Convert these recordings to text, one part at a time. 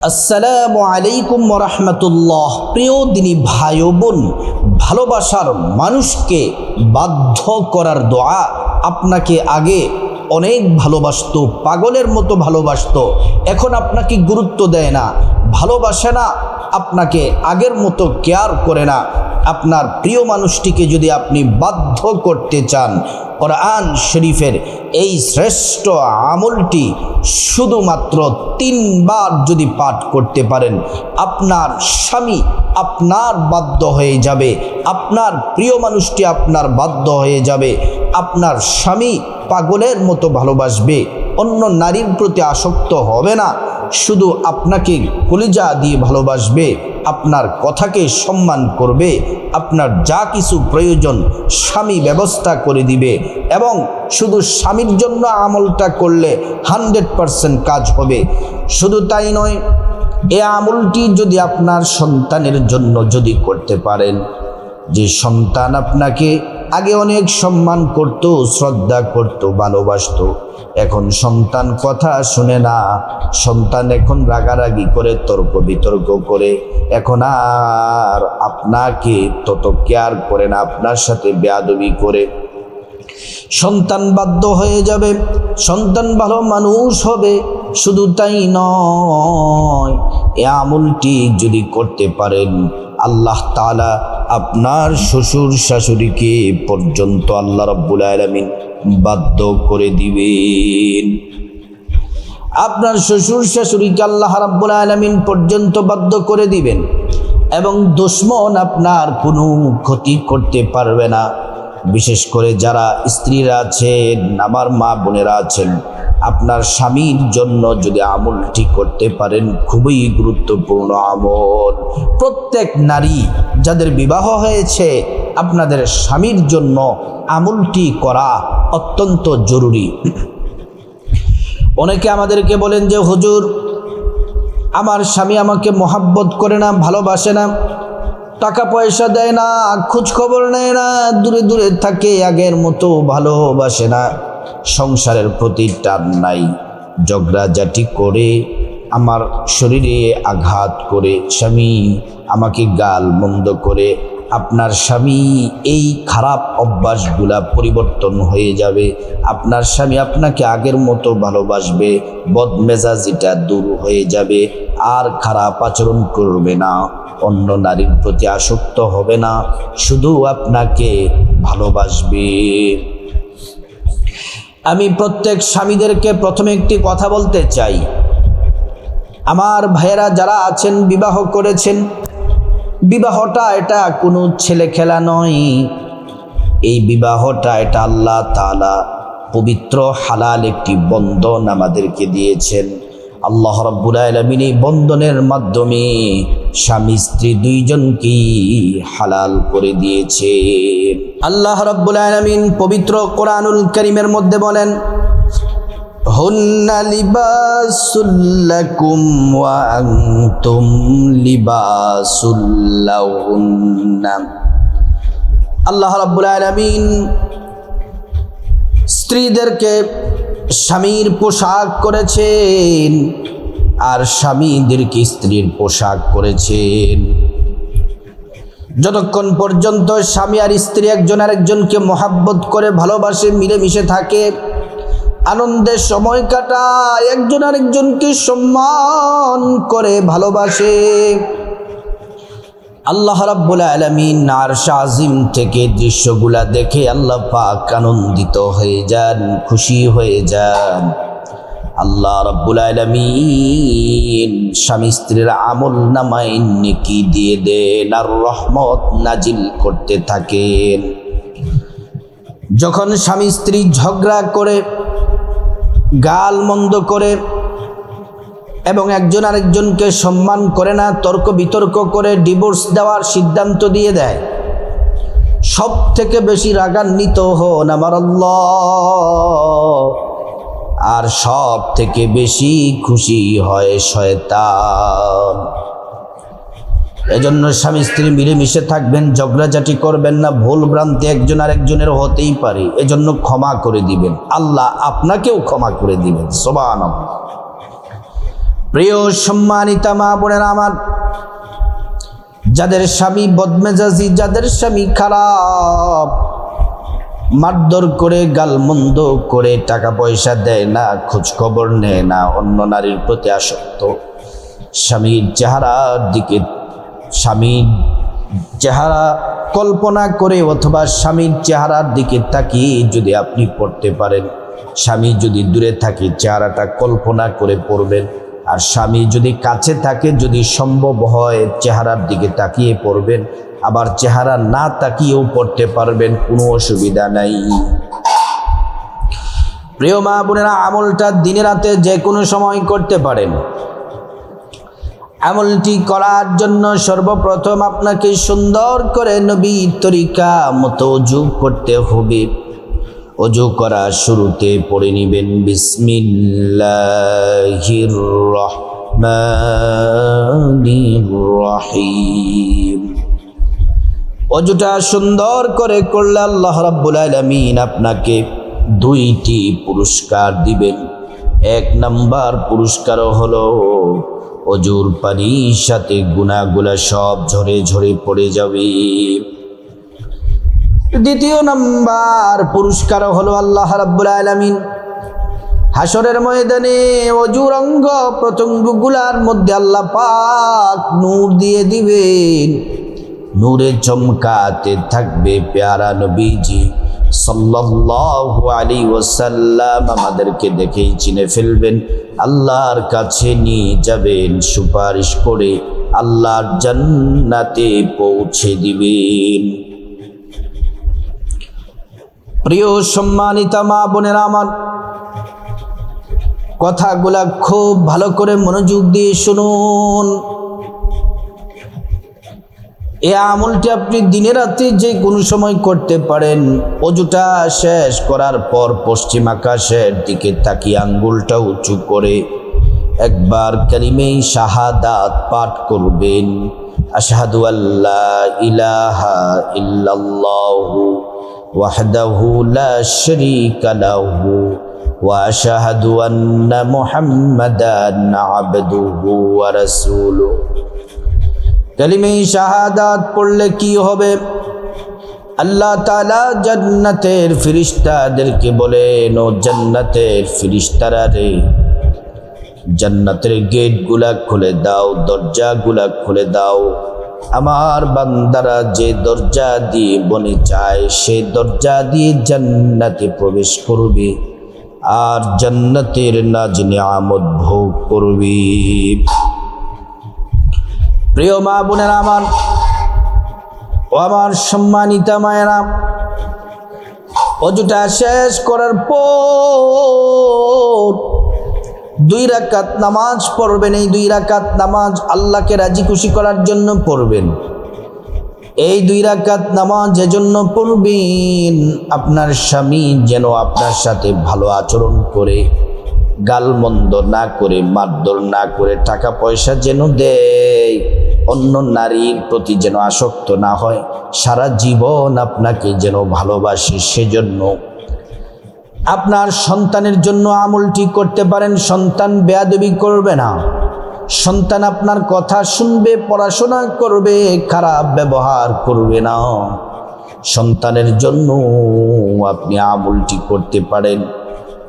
আসসালামু আলাইকুম ওয়া রাহমাতুল্লাহ। প্রিয় দিনী ভাই ও বোন, ভালোবাসার মানুষকে বাধ্য করার দোয়া। আপনাকে আগে অনেক ভালোবাসতো, পাগলের মতো ভালোবাসতো, এখন আপনাকে গুরুত্ব দেয় না, ভালোবাসে না, আপনাকে আগের মতো কেয়ার করে না। আপনার প্রিয় মানুষটিকে যদি আপনি বাধ্য করতে চান, কোরআন শরীফের এই শ্রেষ্ঠ আমলটি শুধুমাত্র 3 বার যদি পাঠ করতে পারেন, আপনার স্বামী আপনার বাধ্য হয়ে যাবে, আপনার প্রিয় মানুষটি আপনার বাধ্য হয়ে যাবে, আপনার স্বামী পাগলের মতো ভালোবাসবে, অন্য নারীর প্রতি আসক্ত হবে না, শুধু আপনাকে কলিজা দিয়ে ভালোবাসবে, আপনার কথাকে সম্মান করবে, আপনার যা কিছু প্রয়োজন স্বামী ব্যবস্থা করে দিবে। এবং শুধু স্বামীর জন্য আমলটা করলে 100% কাজ হবে। শুধু তাই নয়, এই আমলটি যদি আপনার সন্তানের জন্য যদি করতে পারেন, যে সন্তান আপনাকে আগে অনেক সম্মান করত, শ্রদ্ধা করত, ভালোবাসত, এখন সন্তান কথা শুনে না, সন্তান এখন রাগারাগি করে, তর্ক বিতর্ক করে, এখন আর আপনাকে তত কেয়ার করে না, আপনার সাথে বেয়াদবি করে, সন্তান বাধ্য হয়ে যাবে, সন্তান ভালো মানুষ হবে। শুধু তাই নয়, এই আমলটি যদি করতে পারেন, আল্লাহ তাআলা আপনার শ্বশুর শাশুড়িকে পর্যন্ত আল্লাহ রাব্বুল আলামিন বাধ্য করে দিবেন। আপনার শ্বশুর শাশুড়িকে আল্লাহ রাব্বুল আলামিন পর্যন্ত বাধ্য করে দিবেন, এবং দুশমন আপনার কোনো ক্ষতি করতে পারবে না। বিশেষ করে যারা স্ত্রীরা আছেন, আমার মা বোনেরা আছেন, আপনার স্বামীর জন্য যদি আমলটি করতে পারেন, খুবই গুরুত্বপূর্ণ আমল। প্রত্যেক নারী যাদের বিবাহ হয়েছে, আপনাদের স্বামীর জন্য আমলটি করা অত্যন্ত জরুরি। অনেকে আমাদেরকে বলেন যে হুজুর, আমার স্বামী আমাকে মহাব্বত করে না, ভালোবাসে না, টাকা পয়সা দেয় না, খোঁজ খবর নেয় না, দূরে দূরে থাকে, আগের মতো ভালোবাসে না, সংসারের প্রতি টান নাই, ঝগড়াঝাটি করে, আমার শরীরে আঘাত করে, স্বামী আমাকে গাল মন্দ করে। আপনার স্বামী এই খারাপ অভ্যাসগুলা পরিবর্তন হয়ে যাবে, আপনার স্বামী আপনাকে আগের মতো ভালোবাসবে, বদমেজাজিটা দূর হয়ে যাবে, আর খারাপ আচরণ করবে না, অন্য নারীর প্রতি আসক্ত হবে না, শুধু আপনাকে ভালোবাসবে। আমি প্রত্যেক স্বামীদেরকে প্রথমে একটি কথা বলতে চাই, আমার ভাইয়েরা যারা আছেন, বিবাহ করেছেন, বিবাহটা এটা কোনো ছেলে খেলা নয়, এই বিবাহটা এটা আল্লাহ তাআলা পবিত্র হালাল একটি বন্ধন আমাদেরকে দিয়েছেন। আল্লাহ রাব্বুল আলামিন এই বন্ধনের মাধ্যমে স্বামী স্ত্রী দুইজনকেই হালাল করে দিয়েছে। আল্লাহ রাব্বুল আলামিন পবিত্র কোরআনুল কারীমের মধ্যে বলেন, হুন্না লিবাসুল লাকুম ওয়া আনতুম লিবাসুল লাহুন্না। আল্লাহ রাব্বুল আলামিন স্ত্রীদেরকে স্বামীর পোশাক করেছেন, আর স্বামীদেরকে স্ত্রীর পোশাক করেছেন। যতক্ষণ পর্যন্ত স্বামী আর স্ত্রী একজন আরেকজনকে মহাব্বত করে, ভালোবাসে, মিলেমিশে থাকে, আনন্দের সময় কাটায়, একজন আরেকজনকে সম্মান করে, ভালোবাসে, আল্লাহ রাব্বুল আলামিন আরশ আজিম থেকে দৃশ্যগুলা দেখে আল্লাহ পাক আনন্দিত হয়ে যান, খুশি হয়ে যান। আল্লাহ রাব্বুল আলামিন স্বামী স্ত্রীর আমল নামায় নেকি দিয়ে দেন, আর রহমত নাজিল করতে থাকেন। যখন স্বামী স্ত্রী ঝগড়া করে, গাল মন্দ করে, এবং একজন আরেকজনকে সম্মান করে না, তর্ক বিতর্ক করে ডিভোর্স দেওয়ার সিদ্ধান্ত দিয়ে দেয়, সব থেকে বেশি রাগান্বিত হন আমার আল্লাহ, আর সব থেকে বেশি খুশি হয় শয়তান। এজন্য স্বামী স্ত্রী মিলেমিশে থাকবেন, ঝগড়াঝাটি করবেন না, ভুল ভ্রান্তি একজন আরেকজনের হতেই পারে, এজন্য ক্ষমা করে দিবেন, আল্লাহ আপনাকেও ক্ষমা করে দিবেন। সুবহানাল্লাহ। প্রিয় সম্মানিতা মা বোনেরা আমার, যাদের স্বামী বদমেজাজি, যাদের স্বামী খারাপ, মারধর করে, গালমন্দ করে, টাকা পয়সা দেয় না, খোঁজ খবর নেয় না, অন্য নারীর প্রতি আসক্ত, স্বামীর চেহারার দিকে, স্বামীর চেহারা কল্পনা করে অথবা স্বামীর চেহারার দিকে তাকিয়ে যদি আপনি পড়তে পারেন, স্বামী যদি দূরে থাকে চেহারাটা কল্পনা করে পড়বেন, আর স্বামী যদি কাছে থাকে যদি সম্ভব হয় চেহারার দিকে তাকিয়ে পড়বেন, আবার চেহারা না তাকিয়েও পড়তে পারবেন, কোনো অসুবিধা নাই। প্রিয় মা বোনেরা, আমলটা দিনে রাতে যে কোনো সময় করতে পারেন। আমলটি করার জন্য সর্বপ্রথম আপনাকে সুন্দর করে নবীর তরিকা মতো ওযু করতে হবে। ওযু করার শুরুতে পড়ে নেবেন বিসমিল্লাহির রহমানির রহিম। ওযুটা সুন্দর করে করলে আল্লাহ রাব্বুল আলামিন আপনাকে দুইটি পুরস্কার দিবেন। এক নাম্বার পুরস্কার হলো ওযুর পানির সাথে গুনাহগুলা সব ঝরে ঝরে পড়ে যাবে। দ্বিতীয় নাম্বার পুরস্কার হলো আল্লাহ রাব্বুল আলামিন হাসরের ময়দানে ওযুর অঙ্গ প্রত্যঙ্গগুলার মধ্যে আল্লাহ পাক নূর দিয়ে দিবেন। নূরে চমকাতে থাকবে প্যারা নবীজি সাল্লাল্লাহু আলাইহি ওয়াসাল্লাম আমাদেরকে দেখেই চিনে ফেলবেন, আল্লাহর কাছে নিয়ে যাবেন, সুপারিশ করে আল্লাহর জান্নাতে পৌঁছে দিবেন। প্রিয় সম্মানিতা মা বোনেরা আমার, কথাগুলা খুব ভালো করে মনোযোগ দিয়ে শুনুন। এই আমলটি আপনি দিনে রাতে যে কোনো সময় করতে পারেন। ওযুটা শেষ করার পর পশ্চিম আকাশের দিকে তাকিয়ে আঙ্গুলটা উঁচু করে একবার কালিমে শাহাদাত পাঠ করবেন। আশহাদু আল্লা ইলাহা ইল্লাল্লাহু ওয়াহদাহু লা শারীকা লাহু ওয়া আশহাদু আন্না মুহাম্মাদান আবদুহু ওয়া রাসূলুহু। কালিমে শাহাদাত পড়লে কি হবে? আল্লাহ তাআলা জান্নাতের ফেরেশতাদেরকে বলেন, ও জান্নাতের ফেরেশতারা রে, জান্নাতের গেটগুলা খুলে দাও, দরজাগুলা খুলে দাও। আমার বান্দারা যে দরজা দিয়ে বনে যায় সেই দরজা দিয়ে জান্নাতে প্রবেশ করবে আর জান্নাতের নাজ নিয়ামত ভোগ করবে। প্রিয় মা বোনেরা আমার ও আমার সম্মানিতা মায়েরা, ওযুটা শেষ করার পর 2 রাকাত নামাজ পড়বেন। এই 2 রাকাত নামাজ আল্লাহকে রাজি খুশি করার জন্য পড়বেন। এই 2 রাকাত নামাজ এজন্য পড়বেন আপনার স্বামী যেন আপনার সাথে ভালো আচরণ করে, গালমন্দ না করে, মারধর না করে, টাকা পয়সা যেন দেয়, অন্য নারীর প্রতি যেন আসক্ত না হয়, সারা জীবন আপনাকে যেন ভালোবাসে। সেজন্য আপনার সন্তানের জন্য আমলটি করতে পারেন। সন্তান বেয়াদবি করবে না, সন্তান আপনার কথা শুনবে, পড়াশোনা করবে, খারাপ ব্যবহার করবে না। সন্তানের জন্য আপনি আমলটি করতে পারেন।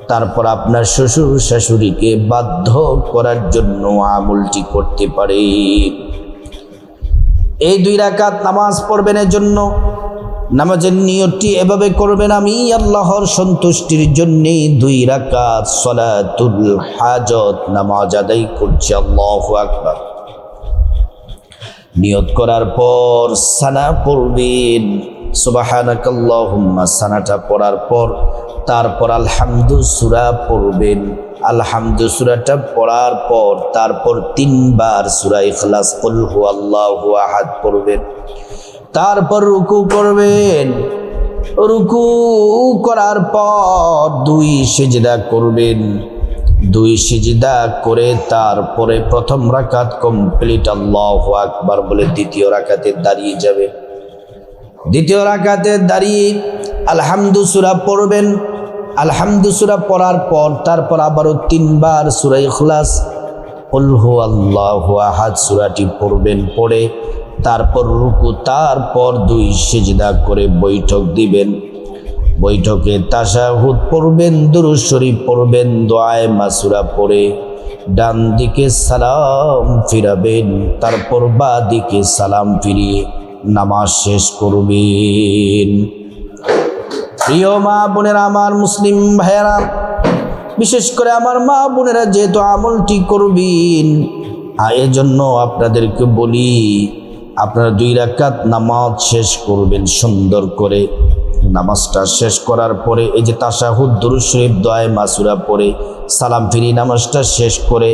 তারপর আপনার শ্বশুর শাশুড়িকে বাধ্য করার জন্য আমলটি করতে পারেন। এই 2 রাকাত নামাজ পড়বেন। এর জন্য নামাজের নিয়তটি এভাবে করবেন, আমি আল্লাহর সন্তুষ্টির জন্য 2 রাকাত সালাতুল হাজত নামাজ আদায় করছি। আল্লাহু আকবার। নিয়ত করার পর সানা পড়বেন, সুবহানাকাল্লাহুম্মা, সানাটা পড়ার পর তারপর আলহামদু সূরা পড়বেন। আলহামদু সূরাটা পড়ার পর তারপর 3 বার সূরা ইখলাস কুল হুয়াল্লাহু আহাদ পড়বেন। তারপর রুকু করবেন। রুকু করার পর 2 সিজদা করবেন। 2 সিজদা করে তারপরে প্রথম রাকাত কমপ্লিট, আল্লাহু আকবার বলে দ্বিতীয় রাকাতে দাঁড়িয়ে যাবে। দ্বিতীয় রাকাতে দাঁড়িয়ে আলহামদু সূরা পড়বেন। আলহামদু সূরা পড়ার পর তারপর আবারও 3 বার সূরা ইখলাস কুল হুয়াল্লাহু আহাদ সূরাটি পড়বেন, পড়ে তারপর রুকু, তারপর 2 সিজদা করে বৈঠক দিবেন। বৈঠকে তাশাহুদ পড়বেন, দুরূদ শরীফ পড়বেন, দোয়ায়ে মাসুরা পড়ে ডান দিকে সালাম ফিরাবেন, তারপর বাঁ দিকে সালাম ফিরিয়ে নামাজ শেষ করবেন। প্রিয় মা বোনেরা, আমার মুসলিম ভাইয়েরা, বিশেষ করে আমার মা বোনেরা যেহেতু আমলটি করবেন, এজন্য আপনাদেরকে বলি, আপনারা 2 রাকাত নামাজ শেষ করবেন সুন্দর করে। নামাজটা শেষ করার পরে এই যে তাশাহুদ, দুরূদ শরীফ, দোয়ায়ে মাসুরা পড়ে সালাম ফিরি নামাজটা শেষ করে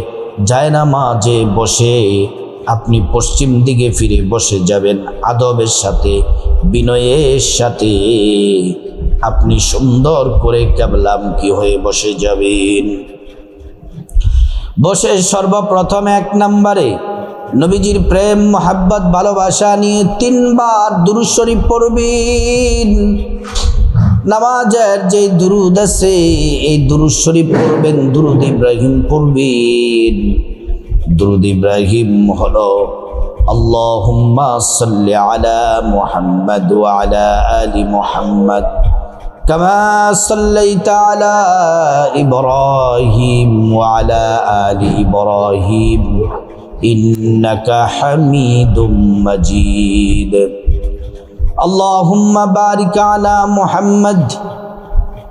জায়নামাজে বসে আপনি পশ্চিম দিকে ফিরে বসে যাবেন। আদবের সাথে, বিনয়ের সাথে আপনি সুন্দর করে কিবলামুখী হয়ে বসে যাবেন। বসে সর্বপ্রথম 1 নম্বরে নবীজির প্রেম, মোহাব্বত, ভালোবাসা নিয়ে 3 বার দুরূদ শরীফ পড়বেন। নামাজের যে দুরুদ আছে এই দুরুদ শরীফ পড়বেন, দুরুদ ইব্রাহিম পড়বেন। দুরুদ ইব্রাহিম হলো আল্লাহুম্মা সাল্লি আলা মুহাম্মাদ ওয়া আলা আলি মুহাম্মাদ কামা সাল্লাইতা আলা ইব্রাহিম ওয়া আলা আলি ইব্রাহিম ইন্নাকা হামিদুম মাজিদ। আল্লাহুম্মা বারিক আলা মুহাম্মাদ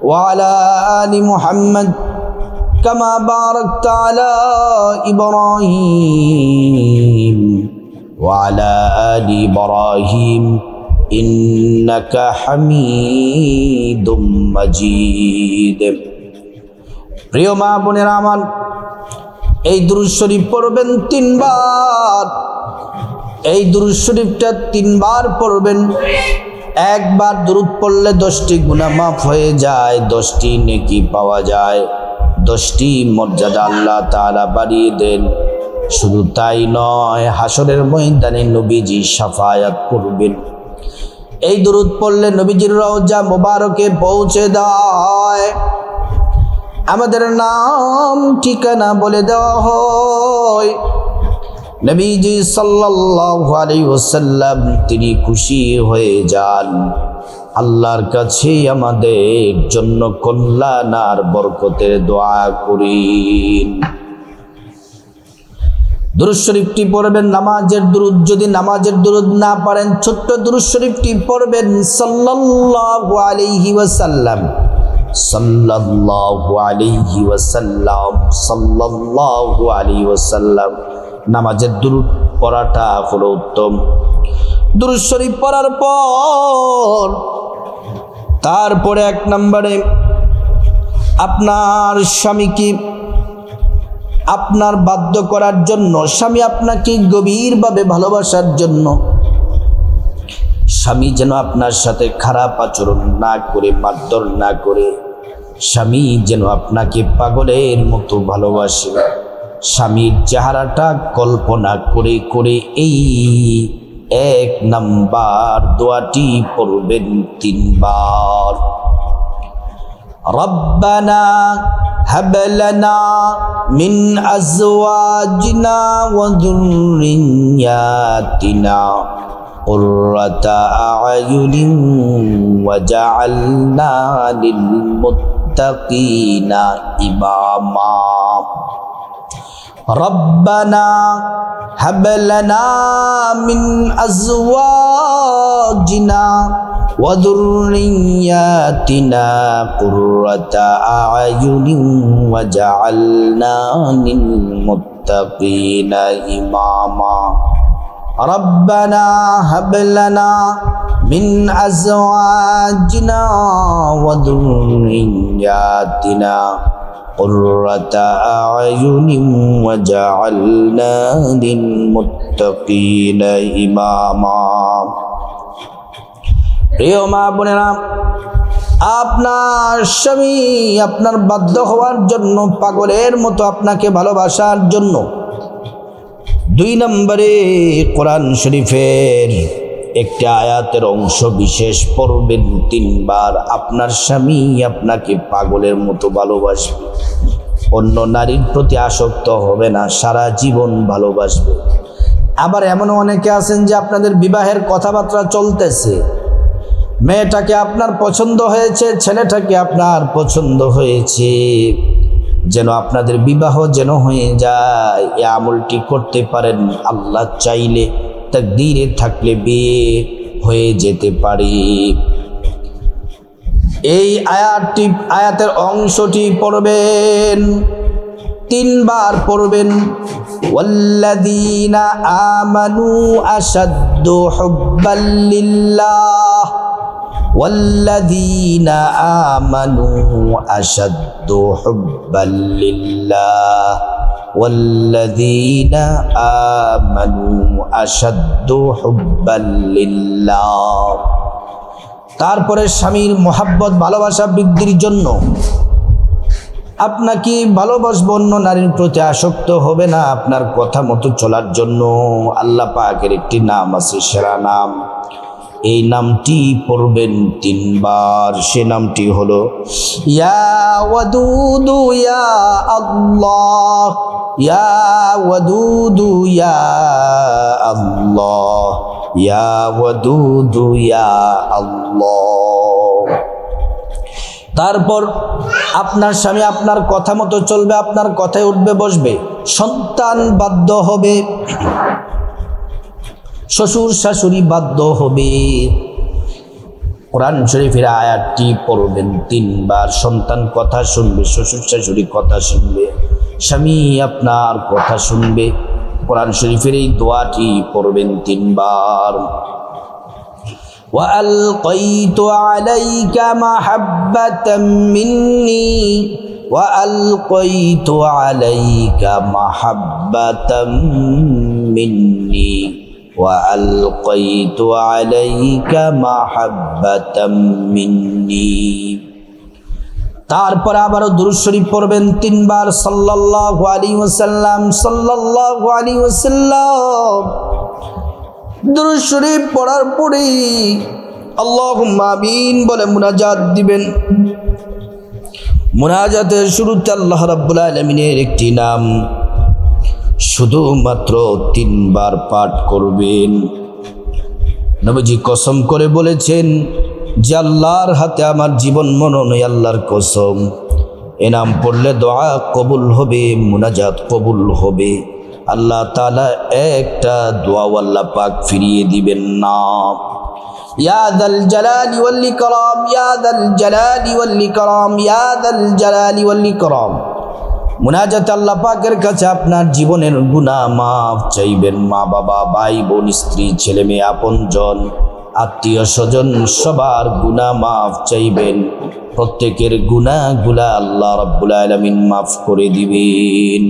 ওয়া আলা আলি মুহাম্মাদ কামা বারাকতা আলা ইব্রাহিম ওয়া আলা আলি ইব্রাহিম ইন্নাকা হামিদুম মাজিদ। প্রিয় মা বোনেরা আমার, এই দুরূদ শরীফ পড়বেন 3 বার। এই দুরূদ শরীফটা 3 বার পড়বেন। একবার দুরূদ পড়লে 10টি গুনাহ মাফ হয়ে যায়, 10টি নেকি পাওয়া যায়, 10টি মর্যাদা আল্লাহ তাআলা বাড়িয়ে দেন। শুধু তাই নয়, হাসরের ময়দানে নবীজি শাফায়াত করবেন। এই দুরূদ পড়লে নবীজির রওজা মোবারকে পৌঁছে দেয়, আমাদের নাম ঠিকানা বলে দেওয়া হয়। নবীজি সাল্লাল্লাহু আলাইহি ওয়াসাল্লাম তিনি খুশি হয়ে যান, আল্লাহর কাছে আমাদের জন্য কল্যাণ আর বরকতের দোয়া করেন। দুরূদ শরীফটি পড়বেন, নামাজের দুরূদ। যদি নামাজের দুরূদ না পারেন, ছোট্ট দুরূদ শরীফটি পড়বেন সাল্লাল্লাহু আলাইহি ওয়াসাল্লাম, সাল্লাল্লাহু আলাইহি ওয়াসাল্লাম, সাল্লাল্লাহু আলাইহি ওয়াসাল্লাম। নামাজের দুরূদ পড়াটা হলো উত্তম। দুরূদ শরীফ পড়ার পর তারপরে 1 নম্বরে আপনার স্বামীকে আপনার বাধ্য করার জন্য, স্বামী আপনাকে গভীরভাবে ভালোবাসার জন্য, স্বামী যেন আপনার সাথে খারাপ আচরণ না করে, মারধর না করে, স্বামী যেন আপনাকে পাগলের মতো ভালোবাসে, স্বামীর চেহারাটা কল্পনা করে করে এই 1 নাম্বার দোয়াটি পড়বেন 3 বার। রব্বানা হাব লানা মিন আজওয়াজিনা ওয়া যুররিয়াতিনা কুররাতা আ'য়ুনিন ওয়াজআলনা লিল মুত্তাকিনা ইমামা। রব্বানা হাব লানা মিন আজওয়াজিনা ওয়া যুররিয়াতিনা কুররাতা আ'য়ুনিন ওয়াজআলনা লিল মুত্তাকিনা ইমামা। রব্বানা হাব লানা মিন আজওয়াজিনা ওয়া যুররিয়াতিনা কুররাতা আ'য়ুনিন ওয়াজআলনা লিল মুত্তাকিনা ইমামা। প্রিয় মা বোনেরা, আপনার স্বামী আপনার বাধ্য হওয়ার জন্য, পাগলের মতো আপনাকে ভালোবাসার জন্য 2 নম্বরে কোরআন শরীফের একটি আয়াতের অংশ বিশেষ পড়বেন 3 বার। আপনার স্বামী আপনাকে পাগলের মতো ভালোবাসবে। অন্য নারীর প্রতি আসক্ত হবে না, সারা জীবন ভালোবাসবে। আবার এমনও অনেকে আছেন যে আপনাদের বিবাহের কথাবার্তা চলতেছে, মেয়েটাকে আপনার পছন্দ হয়েছে, ছেলেটাকে আপনার পছন্দ হয়েছে, যেন আপনাদের বিবাহ যেন হয়ে যায়, এই আমলটি করতে পারেন। আল্লাহ চাইলে তাকদীরে থাকলে বিয়ে হয়ে যেতে পারে। এই আয়াতের অংশটি পড়বেন, 3 বার পড়বেন। ওয়াল্লাযীনা আমানু আশাদ্দু হুব্বাল লিল্লাহ, ওয়াল্লাযীনা আমানু আশাদ্দু হুব্বাল লিল্লাহ, ওয়াল্লাযীনা আমানু আশাদ্দু হুব্বাল লিল্লাহ। তারপরে স্বামীর মোহাব্বত ভালোবাসা বৃদ্ধির জন্য আপনাকে ভালোবাসবো, অন্য নারীর প্রতি আসক্ত হবে না, আপনার কথা মতো চলার জন্য আল্লাহ পাকের একটি নাম আছে, সেরা নাম। এই নামটি পড়বেন 3 বার। সে নামটি হলো ইয়া ওয়াদুদু ইয়া আল্লাহ, ইয়া ওয়াদুদু ইয়া আল্লাহ, ইয়া ওয়াদুদু ইয়া আল্লাহ। তারপর আপনার স্বামী আপনার কথা মতো চলবে, আপনার কথায় উঠবে বসবে, সন্তান বাধ্য হবে, শ্বশুর শাশুড়ি বাধ্য হবে। কোরআন শরীফের আয়াতটি পড়বেন 3 বার। সন্তান কথা শুনবে, শ্বশুর শাশুড়ি কথা শুনবে, স্বামী আপনার কথা শুনবে। কোরআন শরীফের এই দোয়াটি পড়বেন 3 বার। وألقيت عليك محبة مني، وألقيت عليك محبة مني، وألقيت عليك محبة مني। তারপর আবারও দুরূদ শরীফ পড়বেন 3 বার। সাল্লাল্লাহু আলাইহি ওয়াসাল্লাম, সাল্লাল্লাহু আলাইহি ওয়াসাল্লাম। দুরূদ শরীফ পড়ার পরেই আল্লাহুম্মা আমিন বলে মুনাজাত দিবেন। মুনাজাতের শুরুতে আল্লাহ রাব্বুল আলামিনের একটি নাম শুধুমাত্র 3 বার পাঠ করবেন। নবীজি কসম করে বলেছেন যে আল্লাহর হাতে আমার জীবন মরণ, আল্লাহর কসম, এ নাম পড়লে দোয়া কবুল হবে, মুনাজাত কবুল হবে। আল্লাহ তাআলা একটা দোয়া আল্লাহ পাক ফিরিয়ে দিবেন না। ইয়া যাল জালালি ওয়াল ইকরাম, ইয়া যাল জালালি ওয়াল ইকরাম, ইয়া যাল জালালি ওয়াল ইকরাম। মুনাজাত আল্লাহ পাকের কাছে আপনার জীবনের গুনাহ মাফ চাইবেন। মা বাবা, ভাই বোন, স্ত্রী, ছেলে মেয়ে, আপনজন, আত্মীয় স্বজন সবার গুনাহ মাফ চাইবেন। প্রত্যেকের গুনাহগুলা আল্লাহ রাব্বুল আলামিন মাফ করে দিবেন।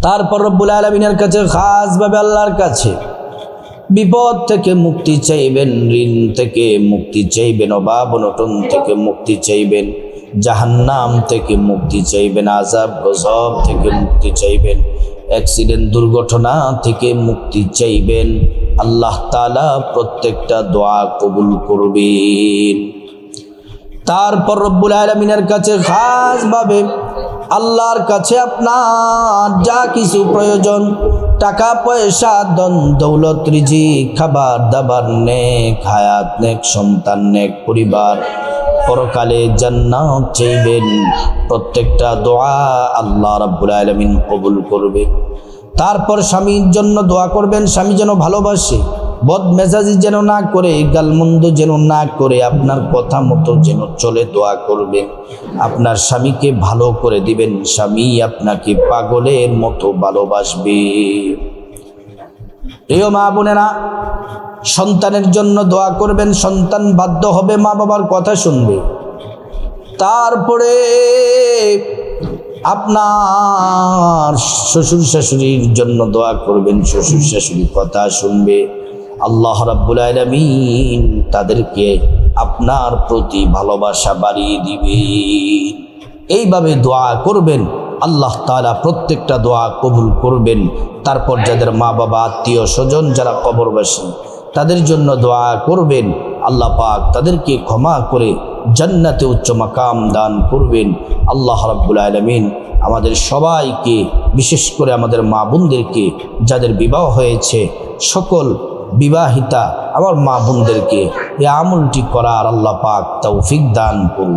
তারপর রব্বুল আলামিনের কাছে, খাসভাবে আল্লাহর কাছে বিপদ থেকে মুক্তি চাইবেন, ঋণ থেকে মুক্তি চাইবেন, অভাব অনটন থেকে মুক্তি চাইবেন, জাহান্নাম থেকে মুক্তি চাইবেন, আযাব গজব থেকে মুক্তি চাইবেন, অ্যাক্সিডেন্ট দুর্ঘটনা থেকে মুক্তি চাইবেন। আল্লাহ তাআলা প্রত্যেকটা দোয়া কবুল করবেন। তারপর রব্বুল আলামিনের কাছে খাসভাবে আল্লাহর কাছে আপনার যা কিছু প্রয়োজন, টাকা পয়সা, ধন দৌলত, রিজিক, খাবার দাবার, নেক হায়াত, নেক সন্তান, নেক পরিবার, পরকালে জান্নাত চাইবেন। প্রত্যেকটা দোয়া আল্লাহ রাব্বুল আলামিন কবুল করবে। তারপর স্বামীর জন্য দোয়া করবেন, স্বামী যেন ভালোবাসে, বদমেজাজি যেন না করে, গালমন্দ যেন না করে, আপনার কথা মতো যেন চলে দোয়া করবেন। আপনার স্বামীকে ভালো করে দিবেন, স্বামী আপনাকে পাগলের মতো ভালোবাসবে। প্রিয় মা বোনেরা, সন্তানের জন্য দোয়া করবেন, সন্তান বাধ্য হবে, মা বাবার কথা শুনবে। তারপরে আপনার শ্বশুর শাশুড়ির জন্য দোয়া করবেন, শ্বশুর শাশুড়ির কথা শুনবে। আল্লাহ রাব্বুল আলামিন তাদেরকে আপনার প্রতি ভালোবাসা বাড়িয়ে দিবেন। এইভাবে দোয়া করবেন, আল্লাহ তাআলা প্রত্যেকটা দোয়া কবুল করবেন। তারপর যাদের মা বাবা, আত্মীয় স্বজন যারা কবরবাসী, তাদের জন্য দোয়া করবেন, আল্লাহ পাক তাদেরকে ক্ষমা করে জান্নাতে উচ্চ মাকাম দান করবেন। আল্লাহ রাব্বুল আলামিন আমাদের সবাইকে, বিশেষ করে আমাদের মা বোনদেরকে যাদের বিবাহ হয়েছে, সকল বিবাহিতা আমার মা বোনদেরকে এই আমলটি করার আল্লাহ পাক তৌফিক দান করুন।